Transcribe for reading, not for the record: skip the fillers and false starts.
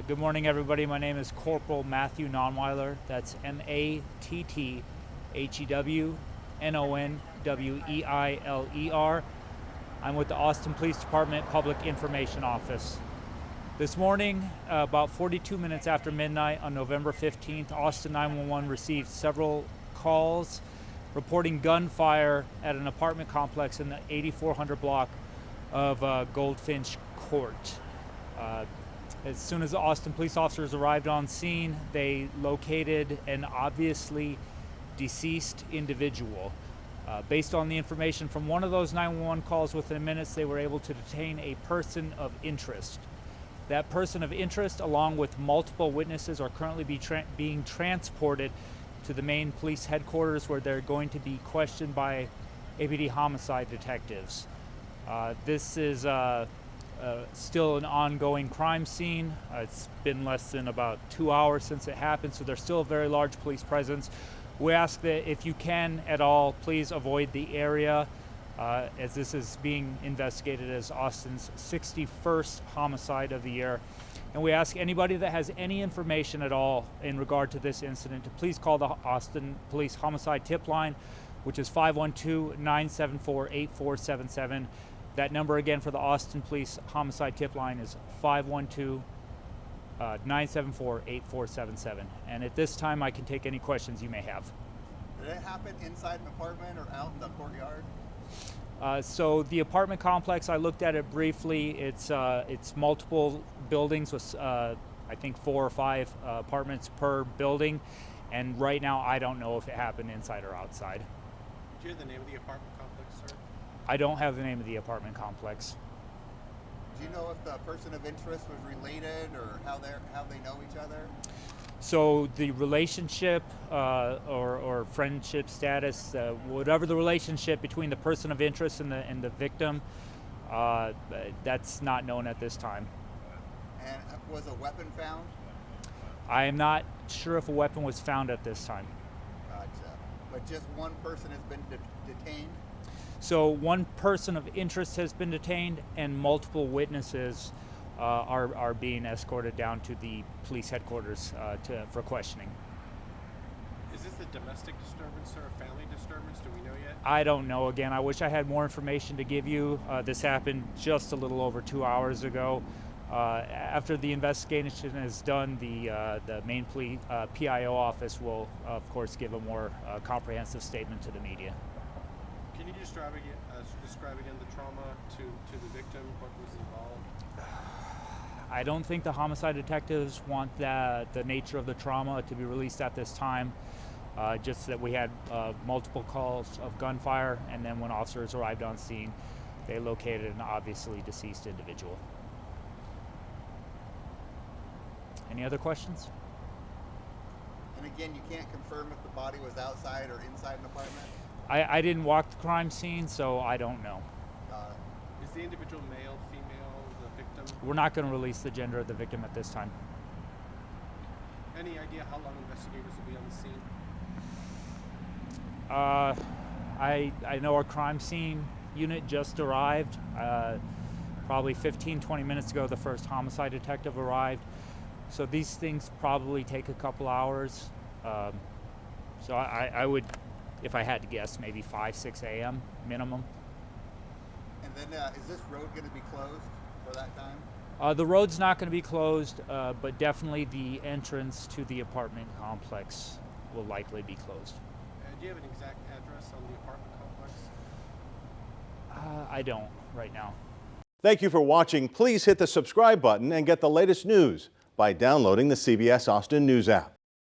Good morning, everybody. My name is Corporal Matthew Nonweiler. That's Matthenonweiler. I'm with the Austin Police Department Public Information Office. This morning, about 42 minutes after midnight on November 15th, Austin 911 received several calls reporting gunfire at an apartment complex in the 8400 block of Goldfinch Court. As soon as the Austin police officers arrived on scene, they located an obviously deceased individual. Based on the information from one of those 911 calls, within minutes they were able to detain a person of interest. That person of interest, along with multiple witnesses, are currently being transported to the main police headquarters, where they're going to be questioned by APD homicide detectives. This is still an ongoing crime scene. It's been less than about 2 hours since it happened, so there's still a very large police presence. We ask that if you can at all, please avoid the area, as this is being investigated as Austin's 61st homicide of the year. And we ask anybody that has any information at all in regard to this incident to please call the Austin Police Homicide Tip Line, which is 512-974-8477. That number again for the Austin Police Homicide Tip Line is 512-974-8477. And at this time, I can take any questions you may have. Did it happen inside an apartment or out in the courtyard? So the apartment complex, I looked at it briefly. It's multiple buildings with I think 4 or 5 apartments per building. And right now, I don't know if it happened inside or outside. Do you have the name of the apartment complex, sir? I don't have the name of the apartment complex. Do you know if the person of interest was related or how they know each other? So the relationship or friendship status, whatever the relationship between the person of interest and the victim, that's not known at this time. And was a weapon found? I am not sure if a weapon was found at this time. Gotcha. But just one person has been detained? So one person of interest has been detained, and multiple witnesses are being escorted down to the police headquarters for questioning. Is this a domestic disturbance or a family disturbance? Do we know yet? I don't know. Again, I wish I had more information to give you. This happened just a little over 2 hours ago. After the investigation is done, the main PIO office will, of course, give a more comprehensive statement to the media. Can you describe again the trauma to the victim? What was involved? I don't think the homicide detectives want the nature of the trauma to be released at this time. Just that we had multiple calls of gunfire, and then when officers arrived on scene, they located an obviously deceased individual. Any other questions? And again, you can't confirm if the body was outside or inside an apartment? I didn't walk the crime scene, so I don't know. Is the individual male, female, the victim? We're not going to release the gender of the victim at this time. Any idea how long investigators will be on the scene? I know our crime scene unit just arrived. Probably 15-20 minutes ago, the first homicide detective arrived. So these things probably take a couple hours. So I would, if I had to guess, maybe 5-6 a.m. minimum. And then is this road going to be closed for that time? The road's not going to be closed, but definitely the entrance to the apartment complex will likely be closed. Do you have an exact address on the apartment complex? I don't right now. Thank you for watching. Please hit the subscribe button and get the latest news by downloading the CBS Austin News app.